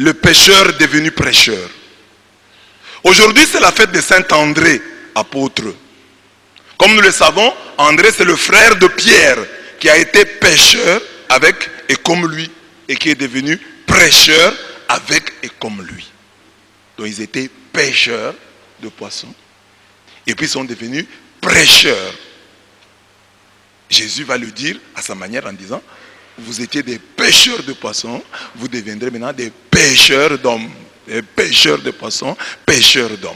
le pécheur devenu prêcheur. Aujourd'hui, c'est la fête de Saint André, apôtre. Comme nous le savons, André, c'est le frère de Pierre, qui a été pécheur avec et comme lui, et qui est devenu prêcheur avec et comme lui. Donc ils étaient pêcheurs de poissons, et puis ils sont devenus prêcheurs. Jésus va le dire à sa manière en disant, vous étiez des pêcheurs de poissons, vous deviendrez maintenant des pêcheurs d'hommes. Des pêcheurs de poissons, pêcheurs d'hommes.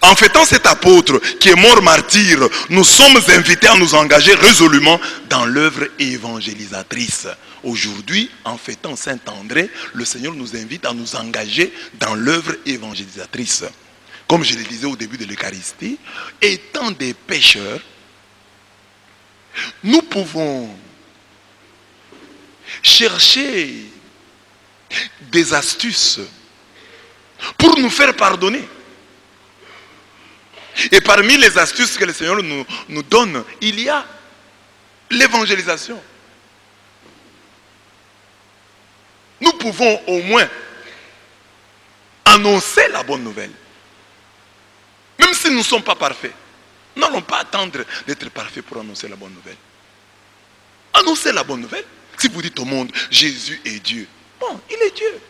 En fêtant cet apôtre qui est mort martyr, nous sommes invités à nous engager résolument dans l'œuvre évangélisatrice. Aujourd'hui, en fêtant Saint André, le Seigneur nous invite à nous engager dans l'œuvre évangélisatrice. Comme je le disais au début de l'Eucharistie, étant des pécheurs, nous pouvons chercher des astuces pour nous faire pardonner. Et parmi les astuces que le Seigneur nous donne, il y a l'évangélisation. Nous pouvons au moins annoncer la bonne nouvelle. Même si nous ne sommes pas parfaits. Nous n'allons pas attendre d'être parfaits pour annoncer la bonne nouvelle. Annoncez la bonne nouvelle. Si vous dites au monde, Jésus est Dieu. Bon, il est Dieu.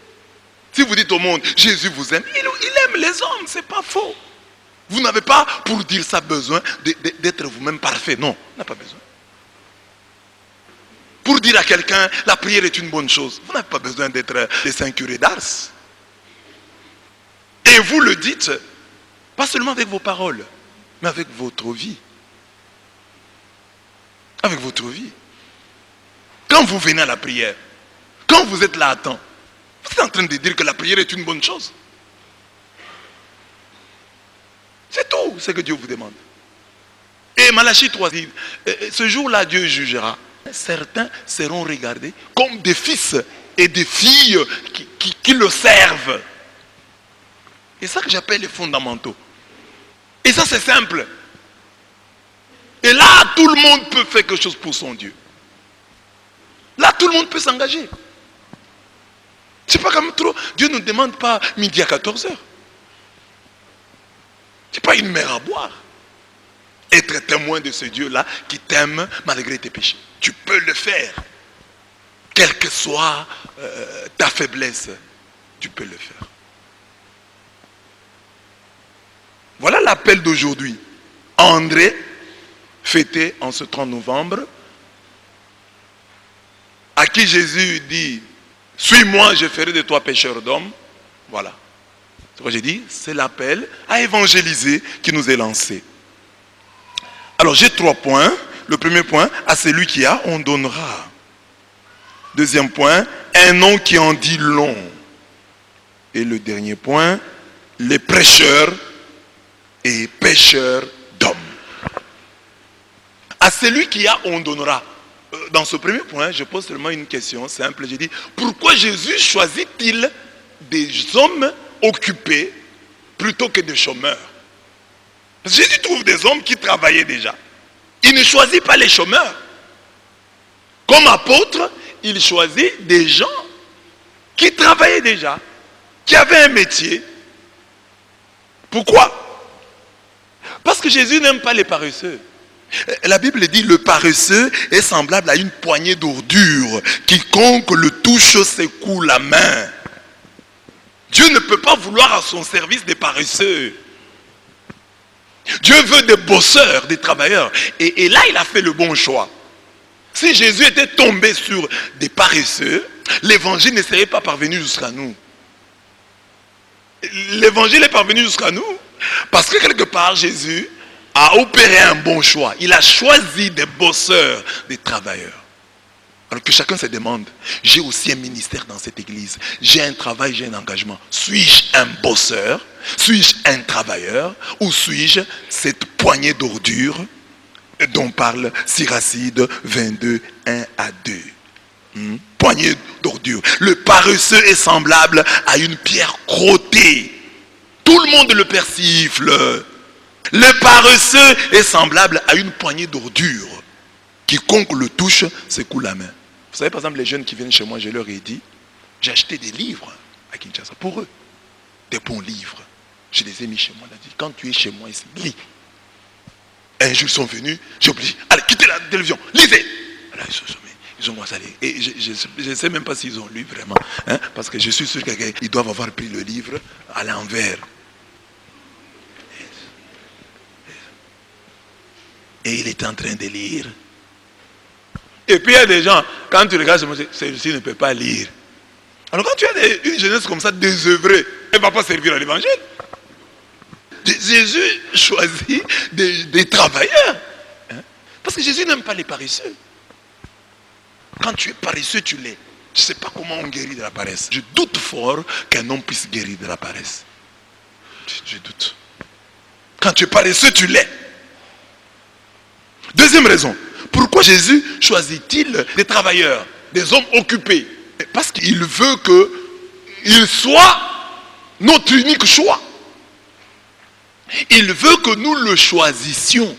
Si vous dites au monde, Jésus vous aime, il aime les hommes, c'est pas faux. Vous n'avez pas, pour dire ça, besoin d'être vous-même parfait. Non, on n'a pas besoin. Pour dire à quelqu'un, la prière est une bonne chose, vous n'avez pas besoin d'être des saints curés d'Ars. Et vous le dites, pas seulement avec vos paroles, mais avec votre vie. Avec votre vie. Quand vous venez à la prière, quand vous êtes là à temps, vous êtes en train de dire que la prière est une bonne chose. C'est tout ce que Dieu vous demande. Et Malachie 3 dit, ce jour-là Dieu jugera. Certains seront regardés comme des fils et des filles qui le servent. Et ça que j'appelle les fondamentaux. Et ça c'est simple. Et là tout le monde peut faire quelque chose pour son Dieu. Là tout le monde peut s'engager. C'est pas comme trop. Dieu ne nous demande pas midi à 14h. C'est pas une mer à boire. Être témoin de ce Dieu-là qui t'aime malgré tes péchés. Tu peux le faire. Quelle que soit ta faiblesse, tu peux le faire. Voilà l'appel d'aujourd'hui. André, fêté en ce 30 novembre, à qui Jésus dit, suis-moi, je ferai de toi pécheur d'hommes. Voilà. C'est ce que j'ai dit, c'est l'appel à évangéliser qui nous est lancé. Alors j'ai 3 points. Le premier point, à celui qui a, on donnera. Deuxième point, un nom qui en dit long. Et le dernier point, les prêcheurs et pêcheurs d'hommes. À celui qui a, on donnera. Dans ce premier point, je pose seulement une question simple. J'ai dit, pourquoi Jésus choisit-il des hommes occupés plutôt que des chômeurs? Parce que Jésus trouve des hommes qui travaillaient déjà. Il ne choisit pas les chômeurs. Comme apôtre, il choisit des gens qui travaillaient déjà, qui avaient un métier. Pourquoi? Parce que Jésus n'aime pas les paresseux. La Bible dit, le paresseux est semblable à une poignée d'ordures. Quiconque le touche secoue la main. Dieu ne peut pas vouloir à son service des paresseux. Dieu veut des bosseurs, des travailleurs. Et là, il a fait le bon choix. Si Jésus était tombé sur des paresseux, l'évangile ne serait pas parvenu jusqu'à nous. L'évangile est parvenu jusqu'à nous parce que quelque part, Jésus a opéré un bon choix. Il a choisi des bosseurs, des travailleurs. Alors que chacun se demande, j'ai aussi un ministère dans cette église, j'ai un travail, j'ai un engagement. Suis-je un bosseur? Suis-je un travailleur? Ou suis-je cette poignée d'ordures dont parle Siracide 22, 1 à 2? Poignée d'ordures. Le paresseux est semblable à une pierre crottée. Tout le monde le persifle. Le paresseux est semblable à une poignée d'ordures. Quiconque le touche secoue la main. Vous savez, par exemple, les jeunes qui viennent chez moi, je leur ai dit, j'ai acheté des livres. à Kinshasa. Pour eux, des bons livres. Je les ai mis chez moi. On a dit, quand tu es chez moi ici, lis. Un jour, ils sont venus, j'ai obligé. Allez, quittez la télévision, lisez. Alors, ils ont commencé à lire. Et je ne sais même pas s'ils ont lu vraiment. Hein, parce que je suis sûr qu'ils doivent avoir pris le livre à l'envers. Et il était en train de lire. Et puis il y a des gens, quand tu regardes celui-ci ne peut pas lire. Alors quand tu as une jeunesse comme ça désœuvrée, elle ne va pas servir à l'évangile. Jésus choisit des travailleurs. Hein? Parce que Jésus n'aime pas les paresseux. Quand tu es paresseux, tu l'es. Je ne sais pas comment on guérit de la paresse. Je doute fort qu'un homme puisse guérir de la paresse. Je doute. Quand tu es paresseux, tu l'es. Deuxième raison. Pourquoi Jésus choisit-il des travailleurs, des hommes occupés? Parce qu'il veut qu'ils soient notre unique choix. Il veut que nous le choisissions,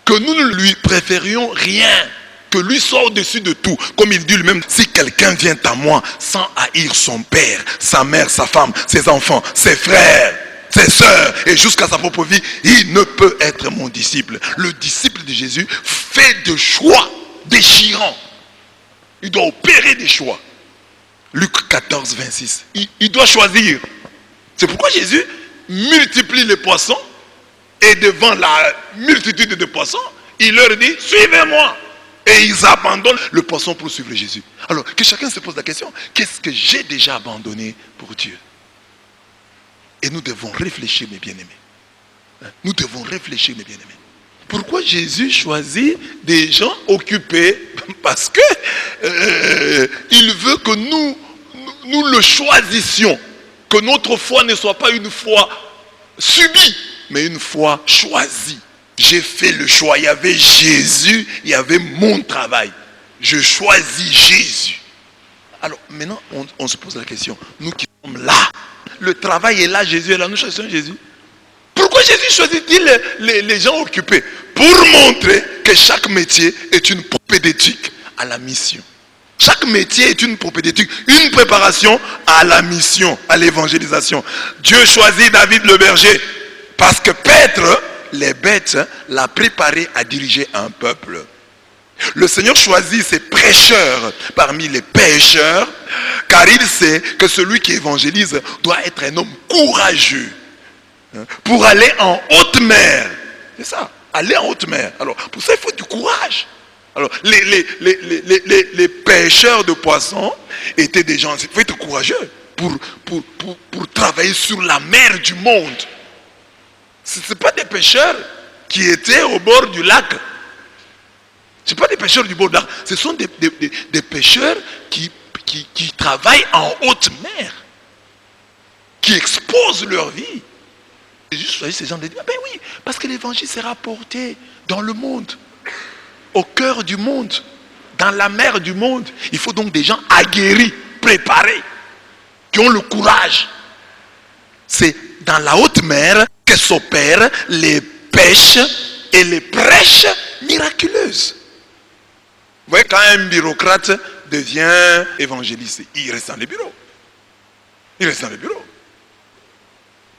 que nous ne lui préférions rien, que lui soit au-dessus de tout. Comme il dit lui-même, si quelqu'un vient à moi sans haïr son père, sa mère, sa femme, ses enfants, ses frères, ses sœurs et jusqu'à sa propre vie, il ne peut être mon disciple. Le disciple de Jésus fait des choix déchirants. Il doit opérer des choix. Luc 14, 26. Il doit choisir. C'est pourquoi Jésus multiplie les poissons et devant la multitude de poissons, il leur dit, suivez-moi. Et ils abandonnent le poisson pour suivre Jésus. Alors que chacun se pose la question, qu'est-ce que j'ai déjà abandonné pour Dieu? Et nous devons réfléchir, mes bien-aimés. Nous devons réfléchir, mes bien-aimés. Pourquoi Jésus choisit des gens occupés? Parce que il veut que nous le choisissions. Que notre foi ne soit pas une foi subie, mais une foi choisie. J'ai fait le choix. Il y avait Jésus, il y avait mon travail. Je choisis Jésus. Alors maintenant, on se pose la question. Nous qui sommes là, le travail est là, Jésus est là, nous choisissons Jésus. Pourquoi Jésus choisit-il les gens occupés? Pour montrer que chaque métier est une propédétique à la mission. Chaque métier est une propédétique, une préparation à la mission, à l'évangélisation. Dieu choisit David le berger parce que paître les bêtes l'a préparé à diriger un peuple. Le Seigneur choisit ses prêcheurs parmi les pêcheurs car il sait que celui qui évangélise doit être un homme courageux pour aller en haute mer. C'est ça, aller en haute mer. Alors pour ça il faut du courage. Alors, les pêcheurs de poissons étaient des gens, il faut être courageux pour travailler sur la mer du monde. Ce n'est pas des pêcheurs qui étaient au bord du lac. Ce ne sont pas des pêcheurs du bord du lac. Ce sont des pêcheurs qui travaillent en haute mer, qui exposent leur vie. Jésus choisit ces gens de dire, ben oui, parce que l'évangile sera porté dans le monde. Au cœur du monde, dans la mer du monde. Il faut donc des gens aguerris, préparés, qui ont le courage. C'est dans la haute mer que s'opèrent les pêches et les prêches miraculeuses. Vous voyez, quand un bureaucrate devient évangéliste, il reste dans les bureaux. Il reste dans les bureaux.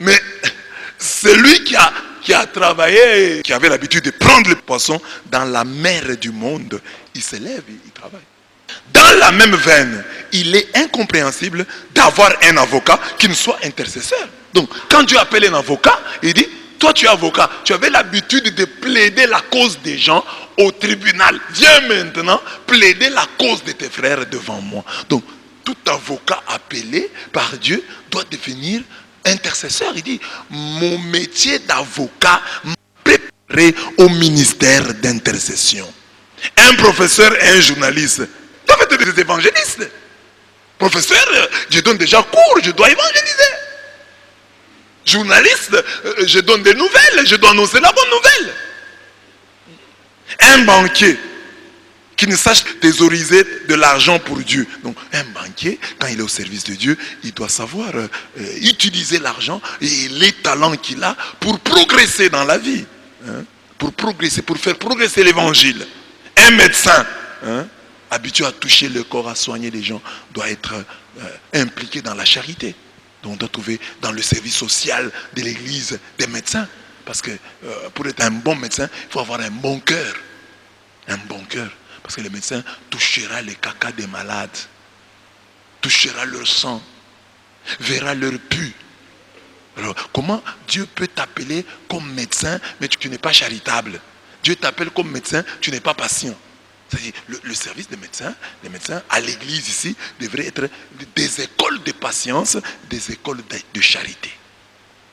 Mais celui qui a travaillé, qui avait l'habitude de prendre les poissons dans la mer du monde, il se lève et il travaille. Dans la même veine, il est incompréhensible d'avoir un avocat qui ne soit intercesseur. Donc, quand Dieu appelle un avocat, il dit, toi tu es avocat, tu avais l'habitude de plaider la cause des gens au tribunal. Viens maintenant plaider la cause de tes frères devant moi. Donc, tout avocat appelé par Dieu doit devenir intercesseur. Il dit, mon métier d'avocat m'a préparé au ministère d'intercession. Un professeur et un journaliste doivent être des évangélistes. Professeur, je donne déjà cours, je dois évangéliser. Journaliste, je donne des nouvelles, je dois annoncer la bonne nouvelle. Un banquier qui ne sache thésauriser de l'argent pour Dieu. Donc un banquier, quand il est au service de Dieu, il doit savoir utiliser l'argent et les talents qu'il a pour progresser dans la vie. Pour progresser, pour faire progresser l'évangile. Un médecin, habitué à toucher le corps, à soigner les gens, doit être impliqués dans la charité. Donc on doit trouver dans le service social de l'église des médecins. Parce que pour être un bon médecin, il faut avoir un bon cœur. Un bon cœur. Parce que le médecin touchera les caca des malades. Touchera leur sang. Verra leur pu. Alors, comment Dieu peut t'appeler comme médecin, mais tu n'es pas charitable? Dieu t'appelle comme médecin, tu n'es pas patient. C'est-à-dire, le service des médecins, les médecins à l'église ici, devraient être des écoles de patience, des écoles de charité.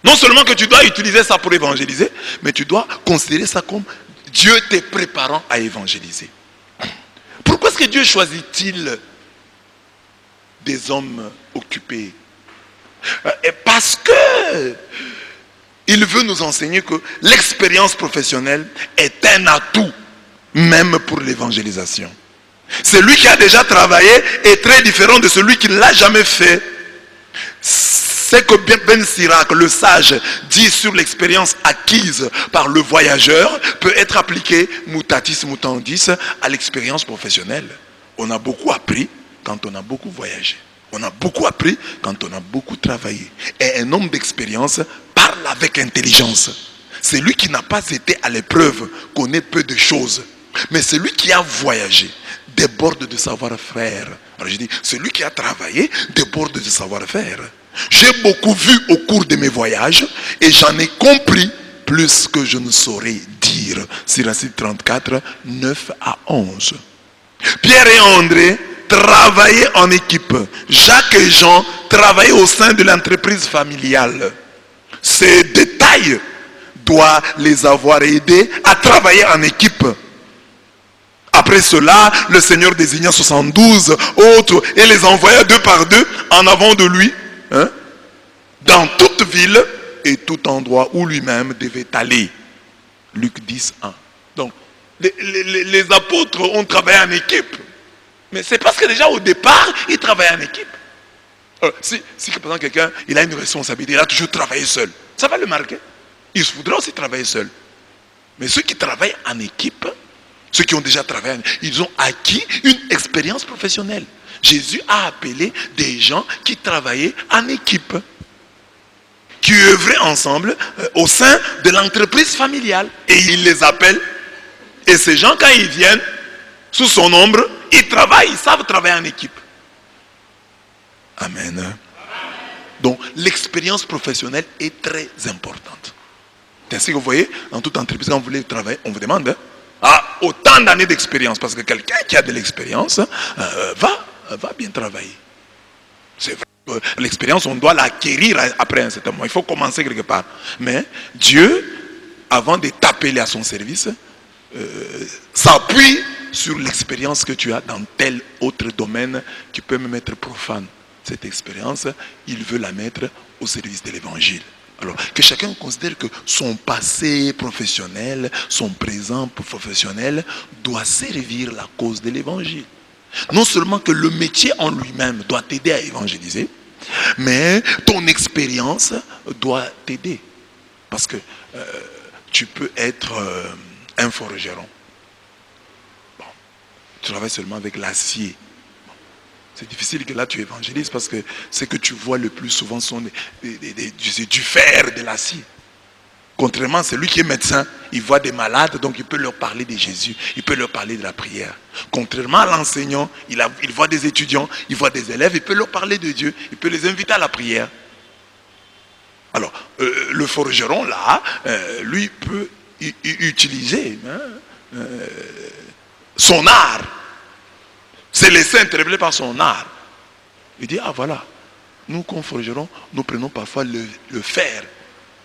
Non seulement que tu dois utiliser ça pour évangéliser, mais tu dois considérer ça comme Dieu te préparant à évangéliser. Pourquoi est-ce que Dieu choisit-il des hommes occupés? Parce que il veut nous enseigner que l'expérience professionnelle est un atout même pour l'évangélisation. Celui qui a déjà travaillé est très différent de celui qui ne l'a jamais fait. C'est que Ben Sirac, le sage, dit sur l'expérience acquise par le voyageur peut être appliqué mutatis mutandis à l'expérience professionnelle. On a beaucoup appris quand on a beaucoup voyagé. On a beaucoup appris quand on a beaucoup travaillé. Et un homme d'expérience parle avec intelligence. Celui qui n'a pas été à l'épreuve connaît peu de choses. Mais celui qui a voyagé déborde de savoir-faire. Alors je dis, celui qui a travaillé déborde de savoir-faire. J'ai beaucoup vu au cours de mes voyages et j'en ai compris plus que je ne saurais dire. Siracide 34, 9 à 11. Pierre et André travaillaient en équipe. Jacques et Jean travaillaient au sein de l'entreprise familiale. Ces détails doivent les avoir aidés à travailler en équipe. Après cela, le Seigneur désigna 72 autres et les envoya deux par deux en avant de lui, dans toute ville et tout endroit où lui-même devait aller. Luc 10, 1. Donc, les apôtres ont travaillé en équipe. Mais c'est parce que déjà au départ, ils travaillaient en équipe. Si par exemple quelqu'un il a une responsabilité, il a toujours travaillé seul, ça va le marquer. Il voudra aussi travailler seul. Mais ceux qui travaillent en équipe, ceux qui ont déjà travaillé, ils ont acquis une expérience professionnelle. Jésus a appelé des gens qui travaillaient en équipe, qui œuvraient ensemble au sein de l'entreprise familiale. Et il les appelle. Et ces gens, quand ils viennent sous son ombre, ils travaillent, ils savent travailler en équipe. Amen. Donc l'expérience professionnelle est très importante. C'est ainsi que vous voyez, dans toute entreprise, quand vous voulez travailler, on vous demande autant d'années d'expérience. Parce que quelqu'un qui a de l'expérience va bien travailler. C'est vrai que l'expérience, on doit l'acquérir après un certain moment. Il faut commencer quelque part. Mais Dieu, avant de t'appeler à son service, s'appuie sur l'expérience que tu as dans tel autre domaine qui peut même être profane. Cette expérience, il veut la mettre au service de l'évangile. Alors, que chacun considère que son passé professionnel, son présent professionnel doit servir la cause de l'évangile. Non seulement que le métier en lui-même doit t'aider à évangéliser, mais ton expérience doit t'aider. Parce que tu peux être un forgeron. Bon, tu travailles seulement avec l'acier. C'est difficile que là tu évangélises parce que ce que tu vois le plus souvent sont du fer, de l'acier. Contrairement à celui qui est médecin, il voit des malades, donc il peut leur parler de Jésus, il peut leur parler de la prière. Contrairement à l'enseignant, il voit des étudiants, il voit des élèves, il peut leur parler de Dieu, il peut les inviter à la prière. Alors, le forgeron là, lui peut utiliser son art. C'est les saints révélés par son art. Il dit, voilà, nous comme forgerons, nous prenons parfois le fer,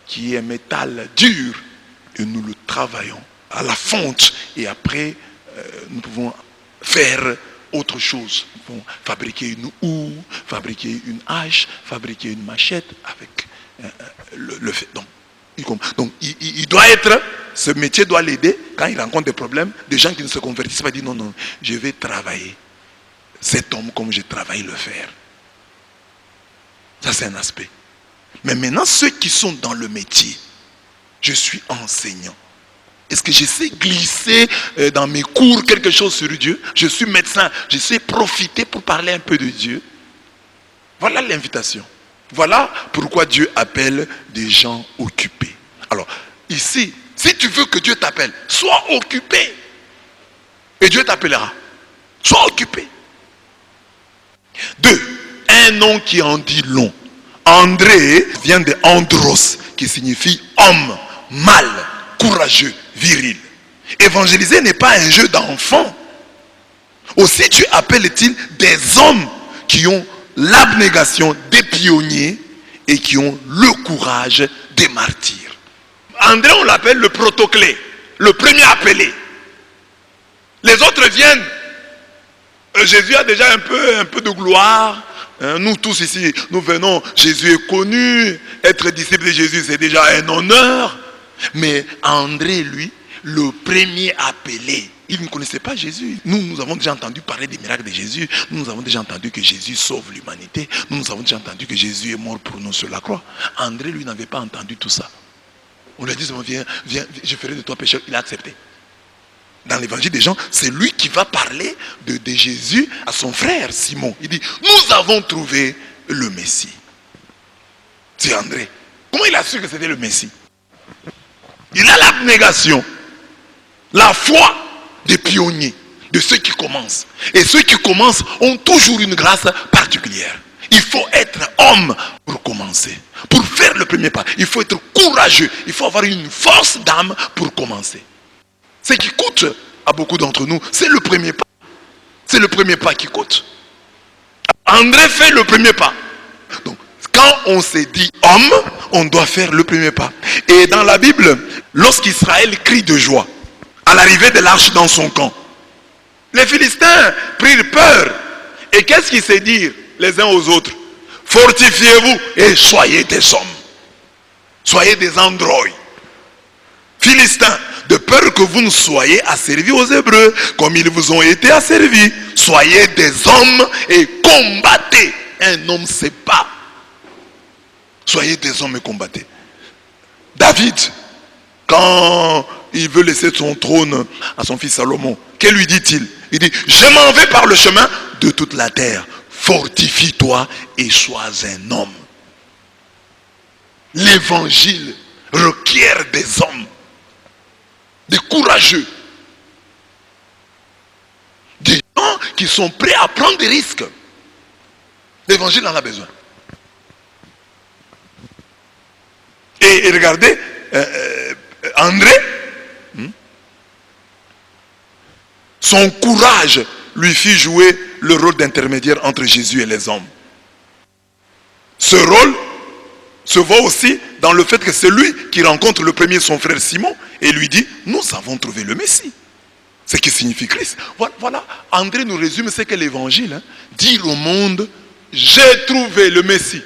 qui est un métal dur, et nous le travaillons à la fonte. Et après, nous pouvons faire autre chose. Nous pouvons fabriquer une houe, fabriquer une hache, fabriquer une machette avec le fer. Donc, il doit être, ce métier doit l'aider quand il rencontre des problèmes, des gens qui ne se convertissent pas, disent non, je vais travailler cet homme comme j'ai travaillé le fer. Ça c'est un aspect. Mais maintenant ceux qui sont dans le métier, je suis enseignant. Est-ce que je sais glisser dans mes cours quelque chose sur Dieu? Je suis médecin, je sais profiter pour parler un peu de Dieu. Voilà l'invitation. Voilà pourquoi Dieu appelle des gens occupés. Alors, ici, si tu veux que Dieu t'appelle, sois occupé. Et Dieu t'appellera. Sois occupé. 2. Un nom qui en dit long. André vient de andros, qui signifie homme, mâle, courageux, viril. Évangéliser n'est pas un jeu d'enfant. Aussi Dieu appelle-t-il des hommes qui ont l'abnégation des pionniers et qui ont le courage des martyrs. André, on l'appelle le protoclé, le premier appelé. Les autres viennent. Jésus a déjà un peu de gloire. Nous tous ici, nous venons, Jésus est connu. Être disciple de Jésus, c'est déjà un honneur. Mais André, lui, le premier appelé, il ne connaissait pas Jésus. Nous avons déjà entendu parler des miracles de Jésus. Nous avons déjà entendu que Jésus sauve l'humanité. Nous avons déjà entendu que Jésus est mort pour nous sur la croix. André, lui, n'avait pas entendu tout ça. On lui a dit, viens, je ferai de toi pécheur. Il a accepté. Dans l'évangile des gens, c'est lui qui va parler de Jésus à son frère Simon. Il dit, nous avons trouvé le Messie. C'est André. Comment il a su que c'était le Messie? Il a l'abnégation, la foi des pionniers, de ceux qui commencent. Et ceux qui commencent ont toujours une grâce particulière. Il faut être homme pour commencer. Pour faire le premier pas, il faut être courageux. Il faut avoir une force d'âme pour commencer. Ce qui coûte à beaucoup d'entre nous, c'est le premier pas. C'est le premier pas qui coûte. André fait le premier pas. Donc, quand on s'est dit homme, on doit faire le premier pas. Et dans la Bible, lorsqu'Israël crie de joie à l'arrivée de l'arche dans son camp, les Philistins prirent peur. Et qu'est-ce qu'ils se dirent les uns aux autres? Fortifiez-vous et soyez des hommes. Soyez des androïdes. Philistins, de peur que vous ne soyez asservis aux Hébreux, comme ils vous ont été asservis. Soyez des hommes et combattez. Un homme se bat. Soyez des hommes et combattez. David, quand il veut laisser son trône à son fils Salomon, que lui dit-il? Il dit, je m'en vais par le chemin de toute la terre. Fortifie-toi et sois un homme. L'évangile requiert des hommes, des courageux, des gens qui sont prêts à prendre des risques. L'évangile en a besoin. Et regardez, André, son courage lui fit jouer le rôle d'intermédiaire entre Jésus et les hommes. Ce rôle se voit aussi dans le fait que c'est lui qui rencontre le premier son frère Simon et lui dit, nous avons trouvé le Messie. Ce qui signifie Christ. Voilà, André nous résume ce qu'est l'évangile. Dire au monde, j'ai trouvé le Messie.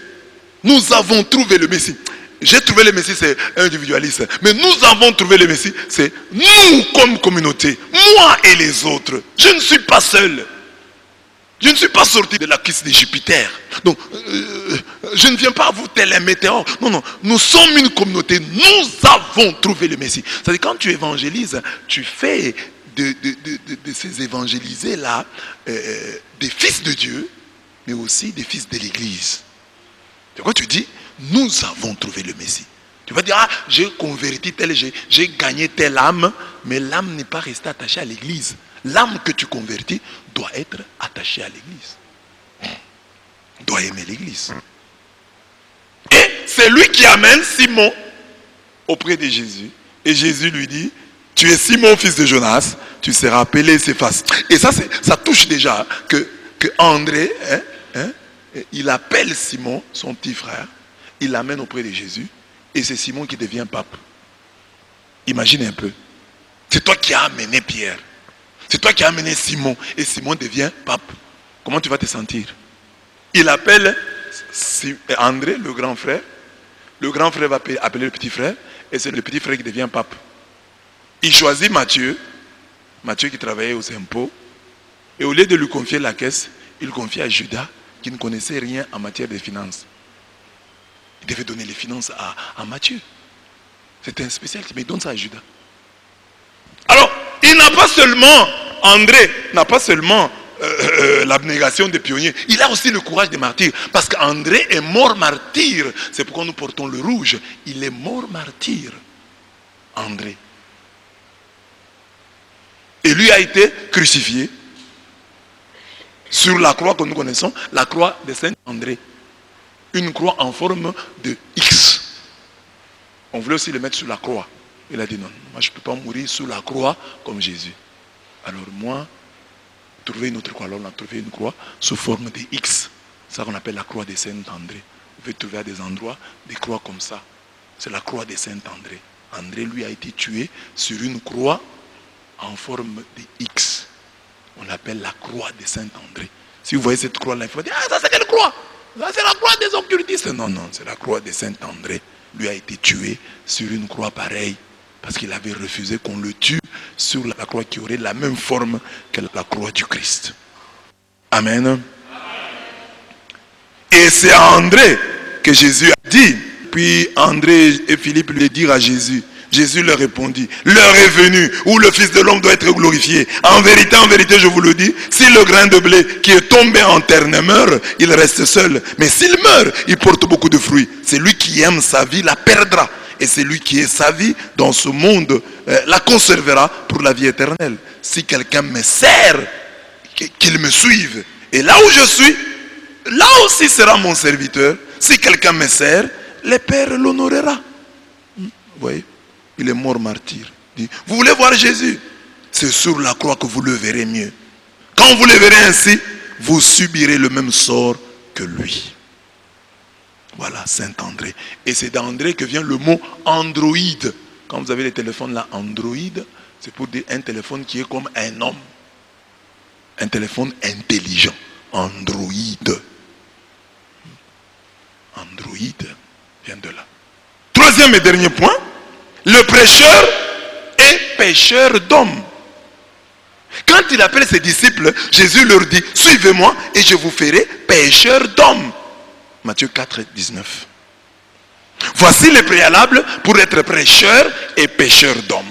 Nous avons trouvé le Messie. J'ai trouvé le Messie, c'est individualiste. Mais nous avons trouvé le Messie, c'est nous comme communauté. Moi et les autres. Je ne suis pas seul. Je ne suis pas sorti de la cuisse de Jupiter. Donc, je ne viens pas à vous tel un météore. Non, non. Nous sommes une communauté. Nous avons trouvé le Messie. C'est-à-dire, quand tu évangélises, tu fais de ces évangélisés-là des fils de Dieu, mais aussi des fils de l'Église. C'est quoi tu dis? Nous avons trouvé le Messie. Tu vas dire, ah, j'ai converti tel, j'ai gagné telle âme, mais l'âme n'est pas restée attachée à l'église. L'âme que tu convertis doit être attachée à l'église. Doit aimer l'église. Et c'est lui qui amène Simon auprès de Jésus. Et Jésus lui dit, tu es Simon, fils de Jonas, tu seras appelé Céphas. Et ça touche déjà que André, il appelle Simon, son petit frère, il l'amène auprès de Jésus, et c'est Simon qui devient pape. Imagine un peu. C'est toi qui as amené Pierre. C'est toi qui as amené Simon, et Simon devient pape. Comment tu vas te sentir? Il appelle André, le grand frère. Le grand frère va appeler le petit frère, et c'est le petit frère qui devient pape. Il choisit Matthieu qui travaillait aux impôts, et au lieu de lui confier la caisse, il confie à Judas, qui ne connaissait rien en matière de finances. Il devait donner les finances à Matthieu. C'était un spécialiste, mais il donne ça à Judas. Alors, il n'a pas seulement, André n'a pas seulement l'abnégation des pionniers, il a aussi le courage des martyrs. Parce qu'André est mort martyr. C'est pourquoi nous portons le rouge. Il est mort martyr. André. Et lui a été crucifié sur la croix que nous connaissons, la croix de Saint-André. Une croix en forme de X. On voulait aussi le mettre sur la croix. Il a dit non, moi je ne peux pas mourir sur la croix comme Jésus. Alors moi, trouver une autre croix. Alors on a trouvé une croix sous forme de X. C'est ça qu'on appelle la croix de Saint-André. Vous pouvez trouver à des endroits des croix comme ça. C'est la croix de Saint-André. André, lui, a été tué sur une croix en forme de X. On l'appelle la croix de Saint-André. Si vous voyez cette croix-là, il faut dire, ah, ça c'est quelle croix? Ça c'est la croix des occultistes. Non, non, c'est la croix de Saint-André. Lui a été tué sur une croix pareille. Parce qu'il avait refusé qu'on le tue sur la croix qui aurait la même forme que la croix du Christ. Amen. Et c'est à André que Jésus a dit. Puis André et Philippe lui dirent à Jésus. Jésus leur répondit, l'heure est venue où le Fils de l'homme doit être glorifié. En vérité, je vous le dis, si le grain de blé qui est tombé en terre ne meurt, il reste seul. Mais s'il meurt, il porte beaucoup de fruits. Celui qui aime sa vie la perdra. Et celui qui est sa vie dans ce monde la conservera pour la vie éternelle. Si quelqu'un me sert, qu'il me suive. Et là où je suis, là aussi sera mon serviteur. Si quelqu'un me sert, le Père l'honorera. Vous voyez, il est mort martyr. Vous voulez voir Jésus? C'est sur la croix que vous le verrez mieux. Quand vous le verrez ainsi, vous subirez le même sort que lui. Voilà, Saint-André. Et c'est d'André que vient le mot androïde. Quand vous avez les téléphones là, androïde, c'est pour dire un téléphone qui est comme un homme. Un téléphone intelligent. Androïde. Androïde vient de là. Troisième et dernier point. Le prêcheur est pêcheur d'hommes. Quand il appelle ses disciples, Jésus leur dit, suivez-moi et je vous ferai pêcheur d'hommes. Matthieu 4, 19. Voici les préalables pour être prêcheur et pêcheur d'hommes.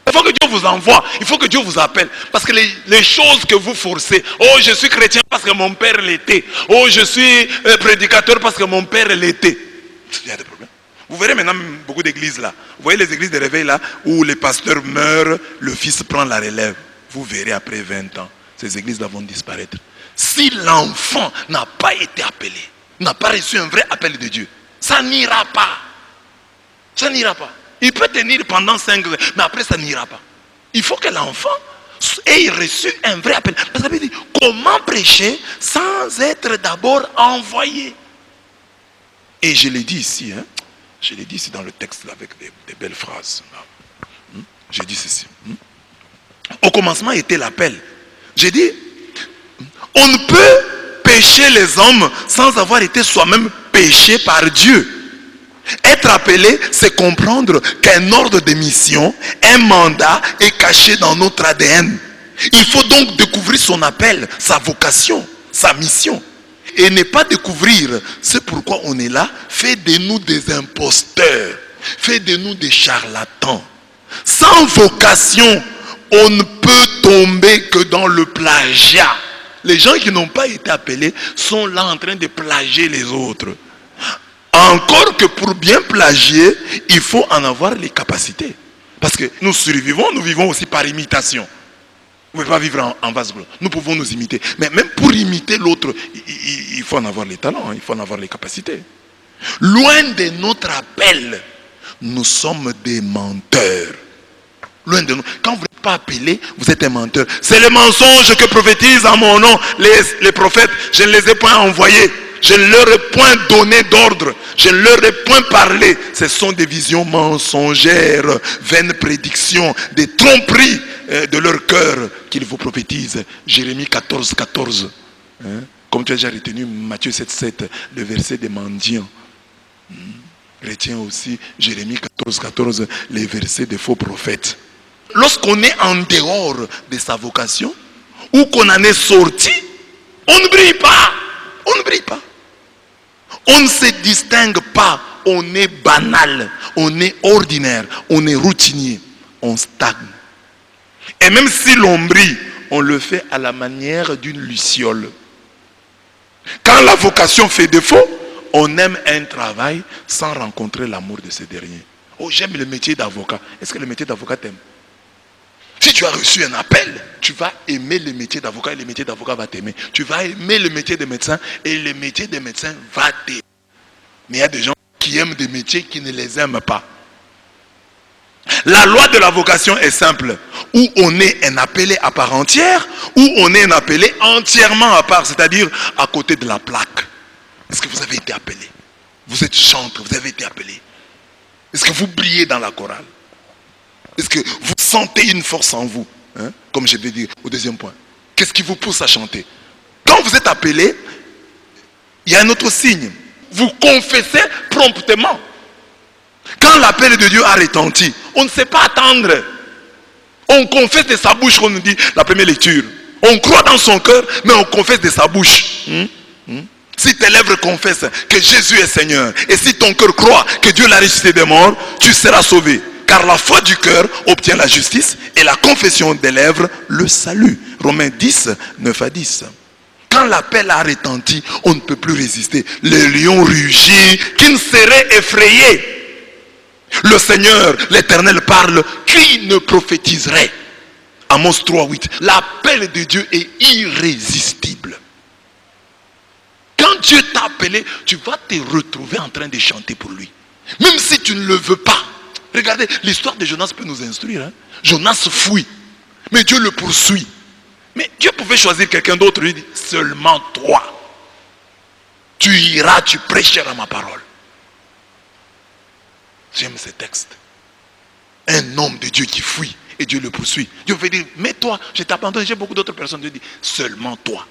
Il faut que Dieu vous envoie, il faut que Dieu vous appelle. Parce que les choses que vous forcez, oh je suis chrétien parce que mon père l'était, oh je suis prédicateur parce que mon père l'était. Il y a des problèmes. Vous verrez maintenant beaucoup d'églises là. Vous voyez les églises de réveil là, où les pasteurs meurent, le fils prend la relève. Vous verrez après 20 ans, ces églises là vont disparaître. Si l'enfant n'a pas été appelé, n'a pas reçu un vrai appel de Dieu, ça n'ira pas. Ça n'ira pas. Il peut tenir pendant 5 ans, mais après ça n'ira pas. Il faut que l'enfant ait reçu un vrai appel. Parce que ça veut dire, comment prêcher sans être d'abord envoyé? Et je l'ai dit ici, hein, je l'ai dit ici dans le texte avec des belles phrases. J'ai dit ceci. Au commencement était l'appel. J'ai dit, on ne peut pécher les hommes sans avoir été soi-même péché par Dieu. Être appelé, c'est comprendre qu'un ordre de mission, un mandat est caché dans notre ADN. Il faut donc découvrir son appel, sa vocation, sa mission. Et ne pas découvrir, c'est pourquoi on est là, fait de nous des imposteurs, fait de nous des charlatans. Sans vocation, on ne peut tomber que dans le plagiat. Les gens qui n'ont pas été appelés sont là en train de plagier les autres. Encore que pour bien plagier, il faut en avoir les capacités. Parce que nous survivons, nous vivons aussi par imitation. Vous ne pouvez pas vivre en vase clos. Nous pouvons nous imiter. Mais même pour imiter l'autre, il faut en avoir les talents, il faut en avoir les capacités. Loin de notre appel, nous sommes des menteurs. Loin de nous. Quand vous n'êtes pas appelé, vous êtes un menteur. C'est le mensonge que prophétisent en mon nom les prophètes. Je ne les ai point envoyés. Je ne leur ai point donné d'ordre. Je ne leur ai point parlé. Ce sont des visions mensongères, vaines prédictions, des tromperies de leur cœur qu'ils vous prophétisent. Jérémie 14, 14. Comme tu as déjà retenu Matthieu 7, 7, le verset des mendiants. Retiens aussi Jérémie 14, 14, les versets des faux prophètes. Lorsqu'on est en dehors de sa vocation, ou qu'on en est sorti, on ne brille pas. On ne brille pas. On ne se distingue pas. On est banal. On est ordinaire. On est routinier. On stagne. Et même si l'on brille, on le fait à la manière d'une luciole. Quand la vocation fait défaut, on aime un travail sans rencontrer l'amour de ce dernier. Oh, j'aime le métier d'avocat. Est-ce que le métier d'avocat t'aime? Si tu as reçu un appel, tu vas aimer le métier d'avocat et le métier d'avocat va t'aimer. Tu vas aimer le métier de médecin et le métier de médecin va t'aimer. Mais il y a des gens qui aiment des métiers qui ne les aiment pas. La loi de la vocation est simple. Ou on est un appelé à part entière, ou on est un appelé entièrement à part, c'est-à-dire à côté de la plaque. Est-ce que vous avez été appelé? Vous êtes chanteur, vous avez été appelé. Est-ce que vous brillez dans la chorale? Est-ce que vous sentez une force en vous, hein? Comme je vais dire au deuxième point. Qu'est-ce qui vous pousse à chanter? Quand vous êtes appelé, il y a un autre signe. Vous confessez promptement. Quand l'appel de Dieu a retenti, on ne sait pas attendre. On confesse de sa bouche, comme nous dit la première lecture. On croit dans son cœur, mais on confesse de sa bouche. Si tes lèvres confessent que Jésus est Seigneur, et si ton cœur croit que Dieu l'a ressuscité des morts, tu seras sauvé. Car la foi du cœur obtient la justice, et la confession des lèvres le salut. Romains 10, 9 à 10. Quand l'appel a retenti, on ne peut plus résister. Le lion rugit, qui ne serait effrayé? Le Seigneur, l'Éternel parle, qui ne prophétiserait? Amos 3, 8. L'appel de Dieu est irrésistible. Quand Dieu t'a appelé, tu vas te retrouver en train de chanter pour lui. Même si tu ne le veux pas. Regardez, l'histoire de Jonas peut nous instruire. Hein? Jonas fuit, mais Dieu le poursuit. Mais Dieu pouvait choisir quelqu'un d'autre, lui dit, seulement toi. Tu iras, tu prêcheras ma parole. J'aime ce texte. Un homme de Dieu qui fuit et Dieu le poursuit. Dieu veut dire, mais toi, je t'abandonne, j'ai beaucoup d'autres personnes. Dieu dit, seulement toi,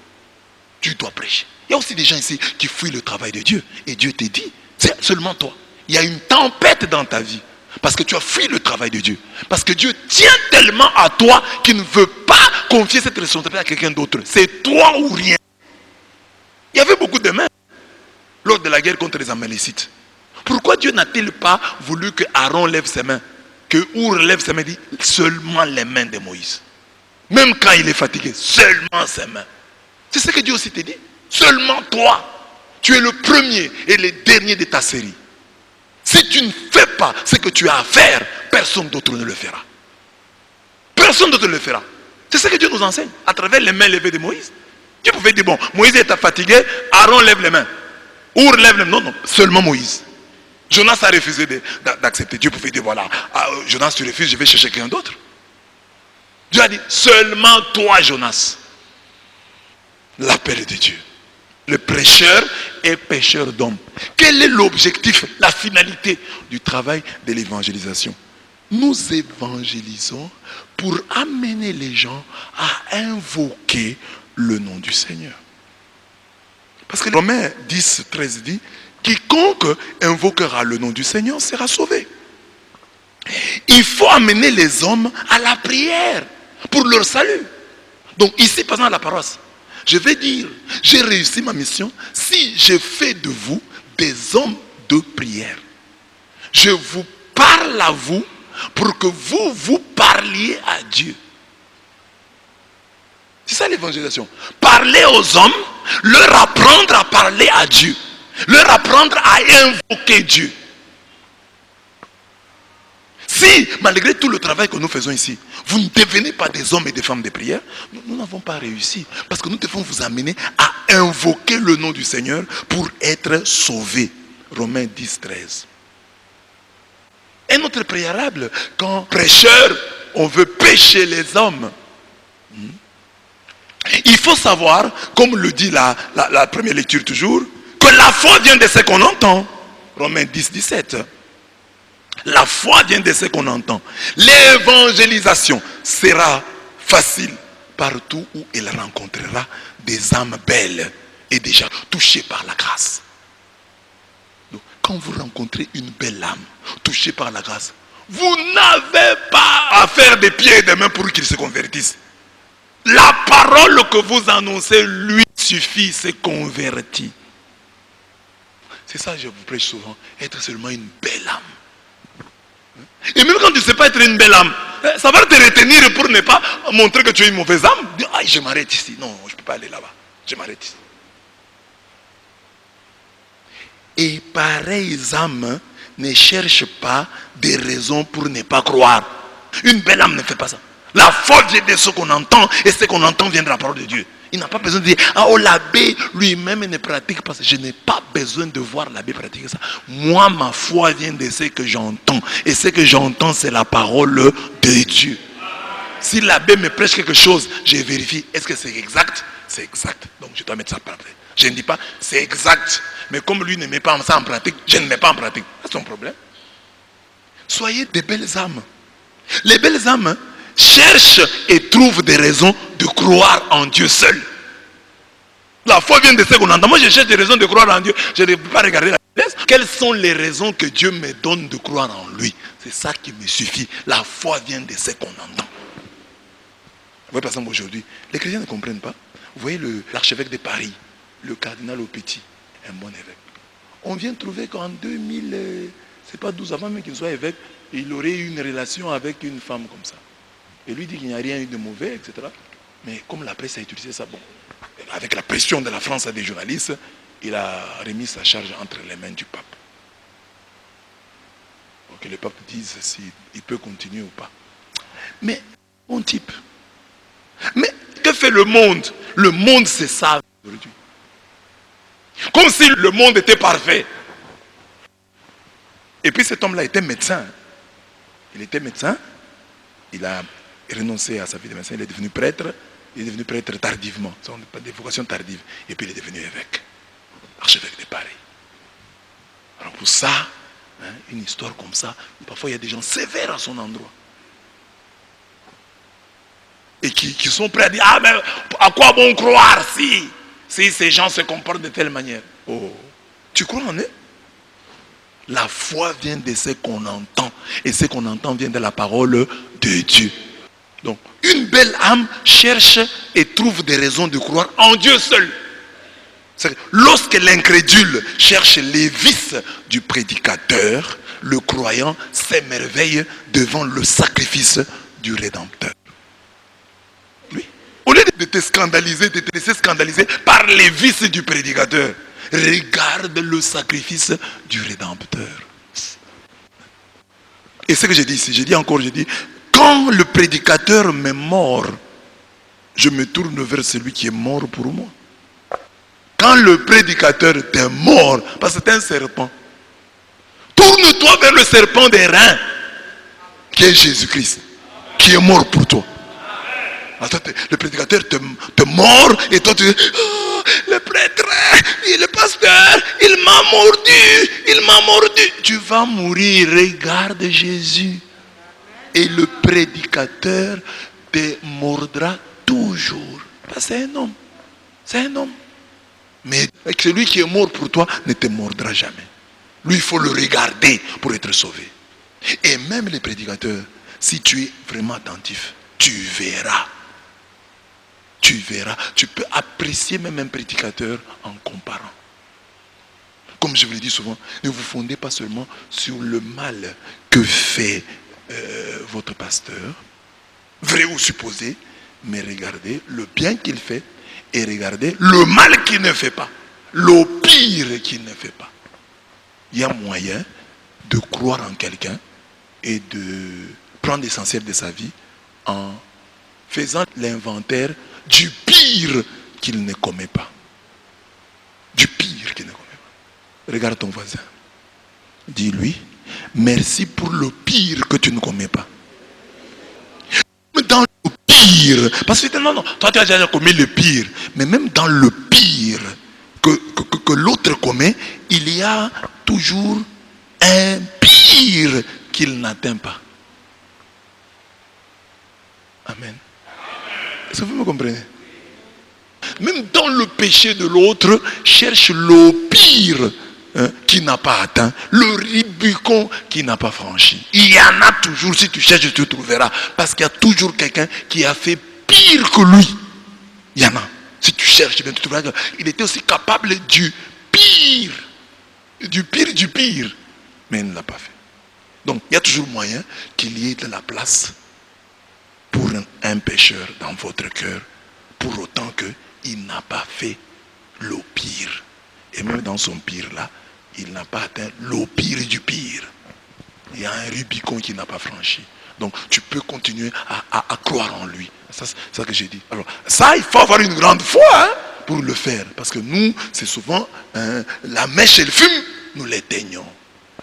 tu dois prêcher. Il y a aussi des gens ici qui fuient le travail de Dieu. Et Dieu te dit, c'est seulement toi. Il y a une tempête dans ta vie. Parce que tu as fui le travail de Dieu. Parce que Dieu tient tellement à toi qu'il ne veut pas confier cette responsabilité à quelqu'un d'autre. C'est toi ou rien. Il y avait beaucoup de mains lors de la guerre contre les Amalécites. Pourquoi Dieu n'a-t-il pas voulu que Aaron lève ses mains? Que Our lève ses mains et dit seulement les mains de Moïse. Même quand il est fatigué, seulement ses mains. C'est ce que Dieu aussi te dit. Seulement toi. Tu es le premier et le dernier de ta série. Si tu ne fais pas ce que tu as à faire, personne d'autre ne le fera. Personne d'autre ne le fera. C'est ce que Dieu nous enseigne à travers les mains levées de Moïse. Dieu pouvait dire, bon, Moïse est fatigué, Aaron lève les mains. Our lève les mains. Non, non, seulement Moïse. Jonas a refusé d'accepter. Dieu pouvait dire, voilà, Jonas, tu refuses, je vais chercher quelqu'un d'autre. Dieu a dit, seulement toi, Jonas. L'appel de Dieu. Le prêcheur est pêcheur d'hommes. Quel est l'objectif, la finalité du travail de l'évangélisation? Nous évangélisons pour amener les gens à invoquer le nom du Seigneur. Parce que Romains 10, 13 dit, quiconque invoquera le nom du Seigneur sera sauvé. Il faut amener les hommes à la prière pour leur salut. Donc ici, par exemple, à la paroisse, je vais dire, j'ai réussi ma mission si je fais de vous des hommes de prière. Je vous parle à vous pour que vous parliez à Dieu. C'est ça l'évangélisation. Parler aux hommes, leur apprendre à parler à Dieu. Leur apprendre à invoquer Dieu. Si, malgré tout le travail que nous faisons ici, vous ne devenez pas des hommes et des femmes de prière, nous n'avons pas réussi. Parce que nous devons vous amener à invoquer le nom du Seigneur pour être sauvés. Romains 10, 13. Un autre préalable, quand prêcheur, on veut pécher les hommes. Il faut savoir, comme le dit la première lecture toujours, que la foi vient de ce qu'on entend. Romains 10, 17. La foi vient de ce qu'on entend. L'évangélisation sera facile partout où elle rencontrera des âmes belles et déjà touchées par la grâce. Donc, quand vous rencontrez une belle âme touchée par la grâce, vous n'avez pas à faire des pieds et des mains pour qu'il se convertisse. La parole que vous annoncez lui suffit, se convertit. C'est ça que je vous prêche souvent, être seulement une belle âme. Et même quand tu ne sais pas être une belle âme, ça va te retenir pour ne pas montrer que tu es une mauvaise âme. je m'arrête ici. Non, je ne peux pas aller là-bas. Je m'arrête ici. Et pareilles âmes ne cherchent pas des raisons pour ne pas croire. Une belle âme ne fait pas ça. La foi vient de ce qu'on entend, et ce qu'on entend vient de la parole de Dieu. Il n'a pas besoin de dire, ah oh, l'abbé lui-même ne pratique pas ça. Je n'ai pas besoin de voir l'abbé pratiquer ça. Moi, ma foi vient de ce que j'entends. Et ce que j'entends, c'est la parole de Dieu. Si l'abbé me prêche quelque chose, je vérifie, est-ce que c'est exact? C'est exact. Donc je dois mettre ça en pratique. Je ne dis pas, c'est exact. Mais comme lui ne met pas ça en pratique, je ne mets pas en pratique. C'est son problème. Soyez des belles âmes. Les belles âmes cherchent et trouvent des raisons de croire en Dieu seul. La foi vient de ce qu'on entend. Moi, je cherche des raisons de croire en Dieu. Je ne peux pas regarder la Bible. Quelles sont les raisons que Dieu me donne de croire en lui? C'est ça qui me suffit. La foi vient de ce qu'on entend. Vous voyez, par exemple, aujourd'hui, les chrétiens ne comprennent pas. Vous voyez l'archevêque de Paris, le cardinal Aupetit, un bon évêque. On vient de trouver qu'en 2000, c'est pas 12 avant même qu'il soit évêque, il aurait eu une relation avec une femme comme ça. Et lui dit qu'il n'y a rien eu de mauvais, etc. Mais comme la presse a utilisé ça, bon, avec la pression de la France et des journalistes, il a remis sa charge entre les mains du pape. Pour que le pape dise s'il peut continuer ou pas. Mais, bon type. Mais, que fait le monde? Le monde, c'est ça aujourd'hui. Comme si le monde était parfait. Et puis cet homme-là était médecin. Il était médecin. Il a renoncé à sa vie de médecin. Il est devenu prêtre. Il est devenu prêtre tardivement. Ce n'est pas des vocations tardives. Et puis il est devenu évêque. Archevêque de Paris. Alors pour ça, hein, une histoire comme ça, parfois il y a des gens sévères à son endroit. Et qui sont prêts à dire, ah mais à quoi bon croire si ces gens se comportent de telle manière? Oh, tu crois en eux? La foi vient de ce qu'on entend. Et ce qu'on entend vient de la parole de Dieu. Donc, une belle âme cherche et trouve des raisons de croire en Dieu seul. Lorsque l'incrédule cherche les vices du prédicateur, le croyant s'émerveille devant le sacrifice du Rédempteur. Oui. Au lieu de te scandaliser, de te laisser scandaliser par les vices du prédicateur, regarde le sacrifice du Rédempteur. Et ce que j'ai dit ici, je dis, quand le prédicateur m'est mort, je me tourne vers celui qui est mort pour moi. Quand le prédicateur t'est mort, parce que c'est un serpent, tourne-toi vers le serpent des reins, qui est Jésus-Christ, qui est mort pour toi. Attends, le prédicateur te mord et toi tu dis, oh, le prêtre, le pasteur, il m'a mordu. Tu vas mourir, regarde Jésus. Et le prédicateur te mordra toujours. Parce que c'est un homme. Mais celui qui est mort pour toi ne te mordra jamais. Lui, il faut le regarder pour être sauvé. Et même les prédicateurs, si tu es vraiment attentif, tu verras. Tu verras. Tu peux apprécier même un prédicateur en comparant. Comme je vous l'ai dit souvent, ne vous fondez pas seulement sur le mal que fait votre pasteur, vrai ou supposé, mais regardez le bien qu'il fait et regardez le mal qu'il ne fait pas, le pire qu'il ne fait pas. Il y a moyen de croire en quelqu'un et de prendre l'essentiel de sa vie en faisant l'inventaire du pire qu'il ne commet pas. Du pire qu'il ne commet pas. Regarde ton voisin. Dis-lui, merci pour le pire que tu ne commets pas. Dans le pire, parce que non, toi tu as déjà commis le pire, mais même dans le pire que l'autre commet, il y a toujours un pire qu'il n'atteint pas. Amen. Est-ce que vous me comprenez? Même dans le péché de l'autre, cherche le pire qui n'a pas atteint, le Rubicon qui n'a pas franchi. Il y en a toujours, si tu cherches, tu trouveras. Parce qu'il y a toujours quelqu'un qui a fait pire que lui. Il y en a. Si tu cherches, tu trouveras qu'il était aussi capable du pire. Du pire. Mais il ne l'a pas fait. Donc, il y a toujours moyen qu'il y ait de la place pour un pécheur dans votre cœur, pour autant qu'il n'a pas fait le pire. Et même dans son pire là, il n'a pas atteint le pire du pire. Il y a un Rubicon qu'il n'a pas franchi. Donc tu peux continuer à croire en lui. C'est ça que j'ai dit. Alors ça, il faut avoir une grande foi pour le faire. Parce que nous, c'est souvent la mèche et le fume, nous l'éteignons.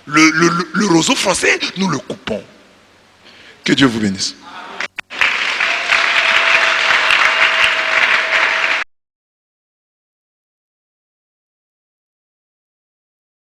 Le roseau français, nous le coupons. Que Dieu vous bénisse.